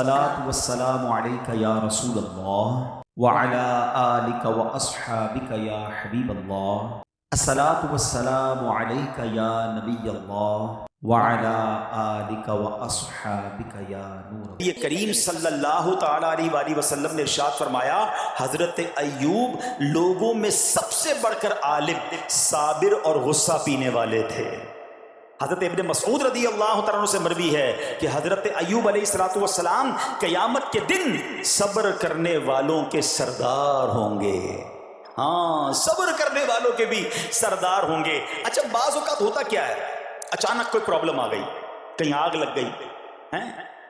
الصلاة والسلام عليك يا رسول الله وعلى آلك وأصحابك يا حبيب الله. الصلاة والسلام عليك يا نبي الله وعلى آلك وأصحابك يا نور الله. یہ کریم صلی اللہ تعالیٰ علیہ وآلہ وسلم نے ارشاد فرمایا حضرت ایوب لوگوں میں سب سے بڑھ کر عالم، صابر اور غصہ پینے والے تھے. حضرت ابن مسعود رضی اللہ تعالیٰ عنہ سے مروی ہے کہ حضرت ایوب علیہ السلام قیامت کے دن صبر کرنے والوں کے سردار ہوں گے. ہاں، صبر کرنے والوں کے بھی سردار ہوں گے. اچھا، بعض اوقات ہوتا کیا ہے، اچانک کوئی پرابلم آ گئی، کہیں آگ لگ گئی،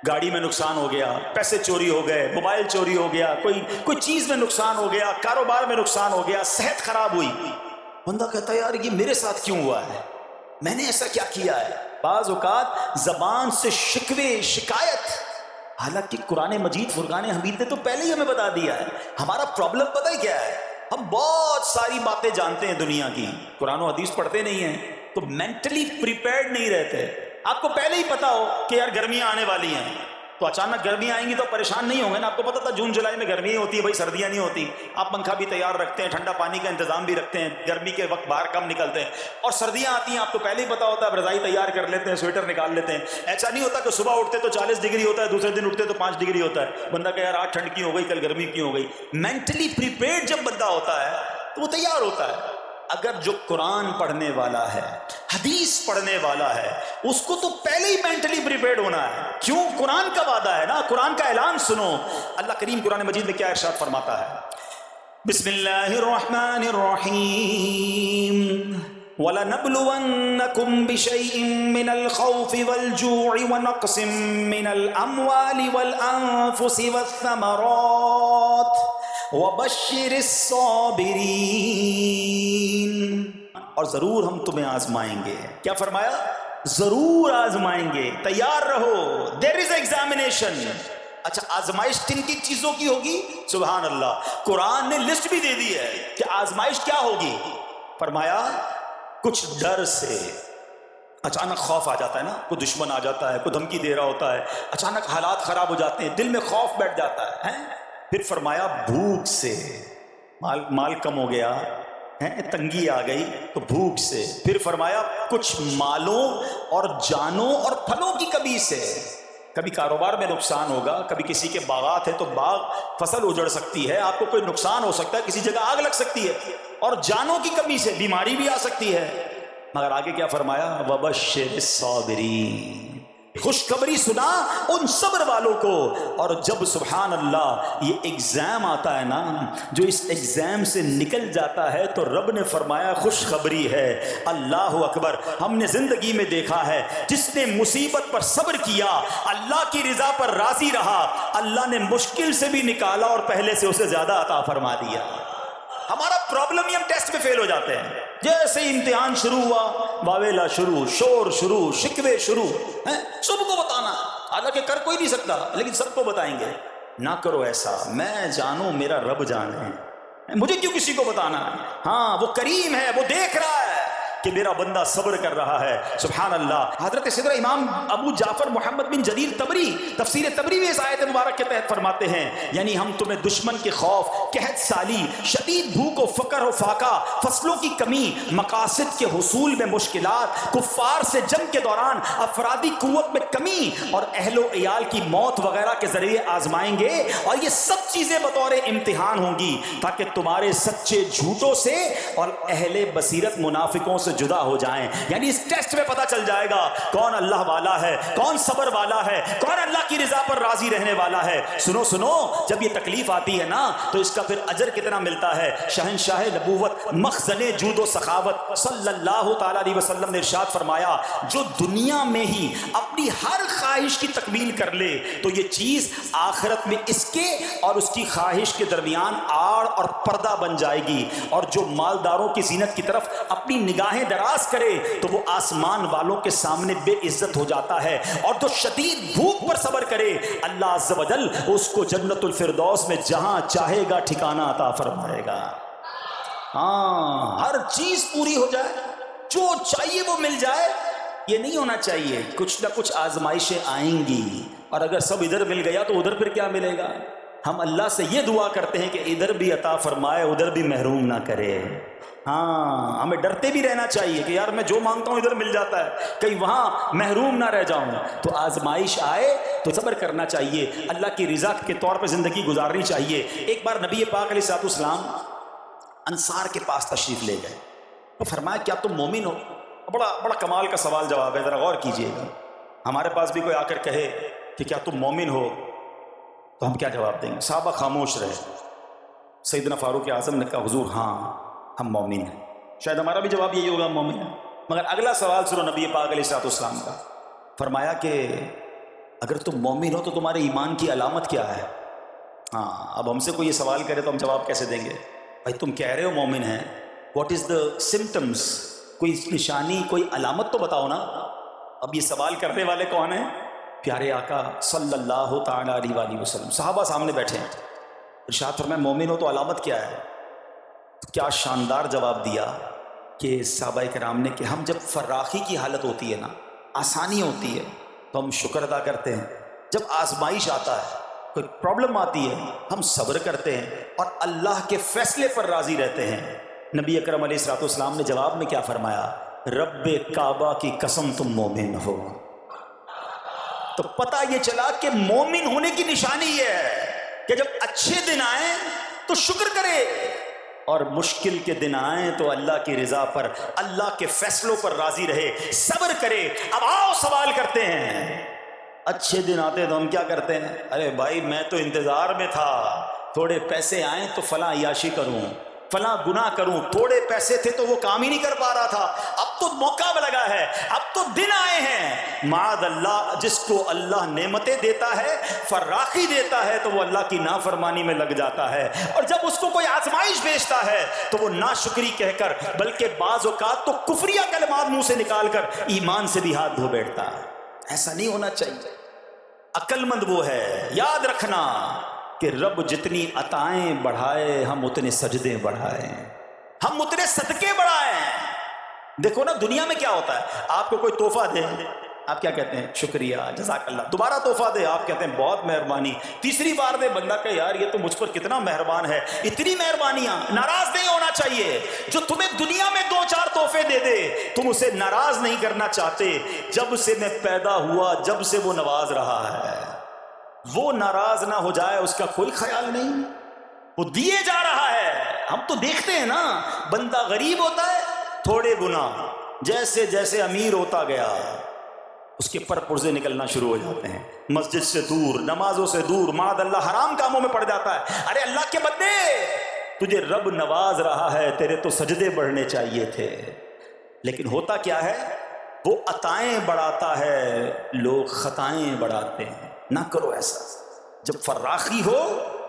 گاڑی میں نقصان ہو گیا، پیسے چوری ہو گئے، موبائل چوری ہو گیا، کوئی چیز میں نقصان ہو گیا، کاروبار میں نقصان ہو گیا، صحت خراب ہوئی. بندہ کہتا ہے یار یہ میرے ساتھ کیوں ہوا ہے، میں نے ایسا کیا کیا ہے. بعض اوقات زبان سے شکوے، شکایت، حالانکہ قرآن مجید فرقان حمید نے تو پہلے ہی ہمیں بتا دیا ہے. ہمارا پرابلم پتہ ہی کیا ہے، ہم بہت ساری باتیں جانتے ہیں دنیا کی، قرآن و حدیث پڑھتے نہیں ہیں تو مینٹلی پریپیئرڈ نہیں رہتے. آپ کو پہلے ہی پتا ہو کہ یار گرمیاں آنے والی ہیں تو اچانک گرمیاں آئیں گی تو پریشان نہیں ہوں گے نا. آپ کو پتا تھا جون جولائی میں گرمی ہوتی ہے، بھائی سردیاں نہیں ہوتی. آپ پنکھا بھی تیار رکھتے ہیں، ٹھنڈا پانی کا انتظام بھی رکھتے ہیں، گرمی کے وقت باہر کم نکلتے ہیں. اور سردیاں آتی ہیں آپ کو پہلے ہی پتا ہوتا ہے، رضائی تیار کر لیتے ہیں، سویٹر نکال لیتے ہیں. ایسا نہیں ہوتا کہ صبح اٹھتے تو 40 ڈگری ہوتا ہے، دوسرے دن اٹھتے تو 5 ڈگری ہوتا ہے. بندہ کہ یار آج ٹھنڈ کی ہو گئی، کل گرمی کی ہو گئی. مینٹلی پریپیئرڈ جب بندہ ہوتا ہے تو وہ تیار ہوتا ہے. اگر جو قرآن پڑھنے والا ہے، حدیث پڑھنے والا ہے، اس کو تو پہلے ہی مینٹلی پریپیئرڈ ہونا ہے. کیوں؟ قرآن کا وعدہ ہے نا، قرآن کا اعلان سنو. اللہ کریم قرآن مجید میں کیا ارشاد فرماتا ہے؟ بسم اللہ الرحمن الرحیم وَلَنَبْلُوَنَّكُمْ بِشَيْءٍ مِّنَ الْخَوْفِ وَالْجُوعِ وَنَقْصٍ مِّنَ الْأَمْوَالِ وَالْأَنفُسِ وَالثَّمَرَاتِ وَبَشِّرِ الصَّابِرِينَ. اور ضرور ہم تمہیں آزمائیں گے. کیا فرمایا؟ ضرور آزمائیں گے، تیار رہو. دیر از ایگزامینیشن. اچھا، آزمائش کن کی چیزوں کی ہوگی؟ سبحان اللہ، قرآن نے لسٹ بھی دے دی ہے کہ آزمائش کیا ہوگی. فرمایا کچھ ڈر سے، اچانک خوف آ جاتا ہے نا، کوئی دشمن آ جاتا ہے، کوئی دھمکی دے رہا ہوتا ہے، اچانک حالات خراب ہو جاتے ہیں، دل میں خوف بیٹھ جاتا ہے. پھر فرمایا بھوک سے، مال کم ہو گیا، تنگی آ گئی تو بھوک سے. پھر فرمایا کچھ مالوں اور جانوں اور پھلوں کی کمی سے. کبھی کاروبار میں نقصان ہوگا، کبھی کسی کے باغات ہے تو باغ فصل اجڑ سکتی ہے، آپ کو کوئی نقصان ہو سکتا ہے، کسی جگہ آگ لگ سکتی ہے، اور جانوں کی کمی سے بیماری بھی آ سکتی ہے. مگر آگے کیا فرمایا؟ وَبَشِّرِ الصَّابِرِينَ. خوشخبری سنا ان صبر والوں کو. اور جب سبحان اللہ یہ ایگزام آتا ہے نا، جو اس ایگزام سے نکل جاتا ہے تو رب نے فرمایا خوشخبری ہے. اللہ اکبر. ہم نے زندگی میں دیکھا ہے جس نے مصیبت پر صبر کیا، اللہ کی رضا پر راضی رہا، اللہ نے مشکل سے بھی نکالا اور پہلے سے اسے زیادہ عطا فرما دیا. ہمارا پرابلم ہی ہم ٹیسٹ میں فیل ہو جاتے ہیں. جیسے امتحان شروع ہوا، واویلا شروع، شور شروع، شکوے شروع، سب کو بتانا. حالانکہ کر کوئی نہیں سکتا لیکن سب کو بتائیں گے. نہ کرو ایسا، میں جانوں میرا رب جانے، مجھے کیوں کسی کو بتانا ہے. ہاں، وہ کریم ہے، وہ دیکھ رہا ہے کہ میرا بندہ صبر کر رہا ہے. سبحان اللہ. حضرت صدر امام ابو جعفر محمد بن جریر تبری تفسیر تبری میں اس آیت مبارک کے تحت فرماتے ہیں، یعنی ہم تمہیں دشمن کے خوف، قحط سالی، شدید بھوک و فقر و فاقہ، فصلوں کی کمی، مقاصد کے حصول میں مشکلات، کفار سے جنگ کے دوران افرادی قوت میں کمی اور اہل و عیال کی موت وغیرہ کے ذریعے آزمائیں گے. اور یہ سب چیزیں بطور امتحان ہوں گی تاکہ تمہارے سچے جھوٹوں سے اور اہل بصیرت منافقوں سے جدا ہو جائیں. یعنی اس ٹیسٹ میں پتا چل جائے گا کون اللہ والا ہے، کون صبر والا ہے، کون اللہ کی رضا پر راضی رہنے والا ہے. سنو سنو، جب یہ تکلیف آتی ہے نا تو اس کا پھر اجر کتنا ملتا ہے. شہنشاہ نبوت، مخزن جود و سخاوت صلی اللہ تعالی علیہ وسلم نے ارشاد فرمایا، جو دنیا میں ہی اپنی ہر خواہش کی تکمیل کر لے تو یہ چیز آخرت میں اس کے اور اس کی خواہش کے درمیان آڑ اور پردہ بن جائے گی. اور جو مالداروں کی زینت کی طرف اپنی نگاہیں دراز کرے تو وہ آسمان والوں کے سامنے بے عزت ہو جاتا ہے. اور جو شدید بھوک پر صبر کرے اللہ عز و جل اس کو جنت الفردوس میں جہاں چاہے گا ٹھکانہ عطا فرمائے گا. ہاں، ہر چیز پوری ہو جائے، جو چاہیے وہ مل جائے، یہ نہیں ہونا چاہیے. کچھ نہ کچھ آزمائشیں آئیں گی، اور اگر سب ادھر مل گیا تو ادھر پھر کیا ملے گا؟ ہم اللہ سے یہ دعا کرتے ہیں کہ ادھر بھی عطا فرمائے ادھر بھی محروم نہ کرے. ہاں ہمیں ڈرتے بھی رہنا چاہیے کہ یار میں جو مانگتا ہوں ادھر مل جاتا ہے، کہیں وہاں محروم نہ رہ جاؤں. تو آزمائش آئے تو صبر کرنا چاہیے، اللہ کی رضا کے طور پہ زندگی گزارنی چاہیے. ایک بار نبی پاک علیہ الصلوۃ والسلام انصار کے پاس تشریف لے گئے تو فرمایا کیا تم مومن ہو؟ بڑا کمال کا سوال جواب ہے، ذرا غور کیجئے گا. ہمارے پاس بھی کوئی آ کر کہے کہ کیا تم مومن ہو تو ہم کیا جواب دیں گے؟ صحابہ خاموش رہے. سیدنا فاروق اعظم نے کہا حضور ہاں ہم مومن ہیں. شاید ہمارا بھی جواب یہی ہوگا مومن ہیں. مگر اگلا سوال سنو نبی پاک علیہ الصلوۃ والسلام کا. فرمایا کہ اگر تم مومن ہو تو تمہارے ایمان کی علامت کیا ہے؟ ہاں اب ہم سے کوئی یہ سوال کرے تو ہم جواب کیسے دیں گے؟ بھائی تم کہہ رہے ہو مومن ہیں، واٹ از دا سمٹمس؟ کوئی نشانی کوئی علامت تو بتاؤ نا. اب یہ سوال کرنے والے کون ہیں؟ پیارے آقا صلی اللہ تعالیٰ علیہ وآلہ وسلم. صحابہ سامنے بیٹھے ہیں. ارشاد فرمایا مومن ہو تو علامت کیا ہے؟ کیا شاندار جواب دیا کہ صحابہ کرام نے کہ ہم جب فراخی کی حالت ہوتی ہے نا، آسانی ہوتی ہے تو ہم شکر ادا کرتے ہیں. جب آزمائش آتا ہے، کوئی پرابلم آتی ہے، ہم صبر کرتے ہیں اور اللہ کے فیصلے پر راضی رہتے ہیں. نبی اکرم علیہ الصلوۃ والسلام نے جواب میں کیا فرمایا؟ رب کعبہ کی قسم تم مومن ہو. تو پتہ یہ چلا کہ مومن ہونے کی نشانی یہ ہے کہ جب اچھے دن آئیں تو شکر کرے اور مشکل کے دن آئیں تو اللہ کی رضا پر، اللہ کے فیصلوں پر راضی رہے، صبر کرے. اب آؤ سوال کرتے ہیں. اچھے دن آتے تو ہم کیا کرتے ہیں؟ ارے بھائی میں تو انتظار میں تھا، تھوڑے پیسے آئیں تو فلاں عیاشی کروں، فلاں گناہ کروں. تھوڑے پیسے تھے تو وہ کام ہی نہیں کر پا رہا تھا، اب تو موقع لگا ہے، اب تو دن آئے ہیں. معاذ اللہ، جس کو اللہ نعمتیں دیتا ہے، فراخی دیتا ہے، تو وہ اللہ کی نافرمانی میں لگ جاتا ہے. اور جب اس کو کوئی آزمائش بھیجتا ہے تو وہ ناشکری کہہ کر، بلکہ بعض اوقات تو کفریہ کلمات منہ سے نکال کر ایمان سے بھی ہاتھ دھو بیٹھتا ہے. ایسا نہیں ہونا چاہیے. عقل مند وہ ہے، یاد رکھنا کہ رب جتنی عطائیں بڑھائے ہم اتنے سجدے بڑھائیں، ہم اتنے صدقے بڑھائیں. دیکھو نا دنیا میں کیا ہوتا ہے، آپ کو کوئی تحفہ دے آپ کیا کہتے ہیں؟ شکریہ، جزاک اللہ. دوبارہ تحفہ دے آپ کہتے ہیں بہت مہربانی. تیسری بار دے بندہ کہ یار یہ تو مجھ پر کتنا مہربان ہے. اتنی مہربانیاں. ناراض نہیں ہونا چاہیے. جو تمہیں دنیا میں 2-4 تحفے دے دے تم اسے ناراض نہیں کرنا چاہتے. جب سے میں پیدا ہوا جب سے وہ نواز رہا ہے، وہ ناراض نہ ہو جائے اس کا کوئی خیال نہیں. وہ دیے جا رہا ہے. ہم تو دیکھتے ہیں نا، بندہ غریب ہوتا ہے تھوڑے گناہ، جیسے جیسے امیر ہوتا گیا اس کے پر پرزے نکلنا شروع ہو جاتے ہیں. مسجد سے دور، نمازوں سے دور، معاذ اللہ حرام کاموں میں پڑ جاتا ہے. ارے اللہ کے بندے، تجھے رب نواز رہا ہے، تیرے تو سجدے بڑھنے چاہیے تھے. لیکن ہوتا کیا ہے، وہ عطائیں بڑھاتا ہے، لوگ خطائیں بڑھاتے ہیں. نہ کرو ایسا. جب فراخی ہو،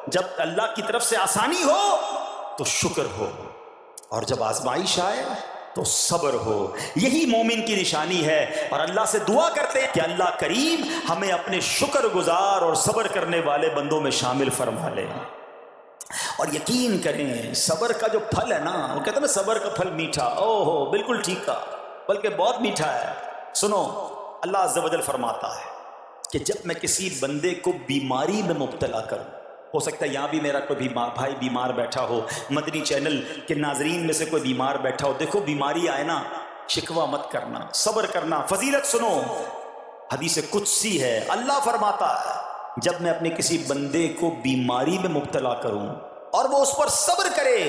جب اللہ کی طرف سے آسانی ہو تو شکر ہو، اور جب آزمائش آئے تو صبر ہو. یہی مومن کی نشانی ہے. اور اللہ سے دعا کرتے ہیں کہ اللہ کریم ہمیں اپنے شکر گزار اور صبر کرنے والے بندوں میں شامل فرما لے. اور یقین کریں صبر کا جو پھل ہے نا، وہ کہتے ہیں نا صبر کا پھل میٹھا. او ہو، بالکل ٹھیک کہا، بلکہ بہت میٹھا ہے. سنو، اللہ عز و جل فرماتا ہے کہ جب میں کسی بندے کو بیماری میں مبتلا کروں، ہو سکتا ہے یہاں بھی میرا کوئی بھائی بیمار بیٹھا ہو، مدنی چینل کے ناظرین میں سے کوئی بیمار بیٹھا ہو. دیکھو بیماری آئے نا، شکوہ مت کرنا، صبر کرنا. فضیلت سنو، حدیث قدسی ہے، اللہ فرماتا ہے جب میں اپنے کسی بندے کو بیماری میں مبتلا کروں اور وہ اس پر صبر کرے،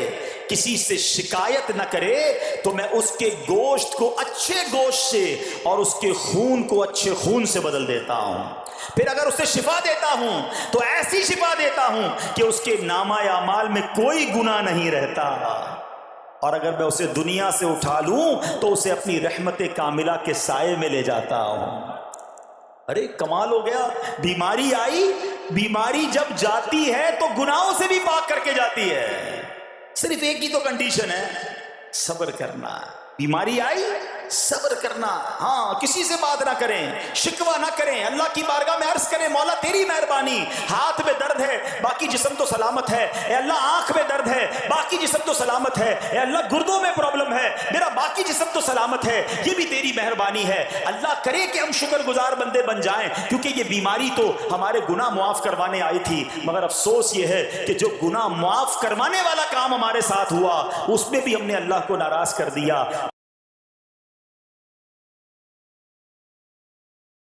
کسی سے شکایت نہ کرے، تو میں اس کے گوشت کو اچھے گوشت سے اور اس کے خون کو اچھے خون سے بدل دیتا ہوں. پھر اگر اسے شفا دیتا ہوں تو ایسی شفا دیتا ہوں کہ اس کے نامہ اعمال میں کوئی گناہ نہیں رہتا. اور اگر میں اسے دنیا سے اٹھا لوں تو اسے اپنی رحمت کاملہ کے سائے میں لے جاتا ہوں. ارے کمال ہو گیا. بیماری آئی، بیماری جب جاتی ہے تو گناہوں سے بھی پاک کر کے جاتی ہے. صرف ایک ہی تو کنڈیشن ہے، صبر کرنا. بیماری آئی، صبر کرنا. ہاں، کسی سے بات نہ کریں، شکوہ نہ کریں، اللہ کی بارگاہ میں عرض کریں مولا تیری مہربانی، ہاتھ میں درد ہے باقی جسم تو سلامت ہے. اے اللہ آنکھ میں درد ہے باقی جسم تو سلامت ہے. اے اللہ گردوں میں پرابلم ہے، میرا باقی باقی جسم تو سلامت ہے، یہ بھی تیری مہربانی ہے۔ اللہ کرے کہ ہم شکر گزار بندے بن جائیں، کیونکہ یہ بیماری تو ہمارے گناہ معاف کروانے آئی تھی، مگر افسوس یہ ہے کہ جو گناہ معاف کروانے والا کام ہمارے ساتھ ہوا اس میں بھی ہم نے اللہ کو ناراض کر دیا۔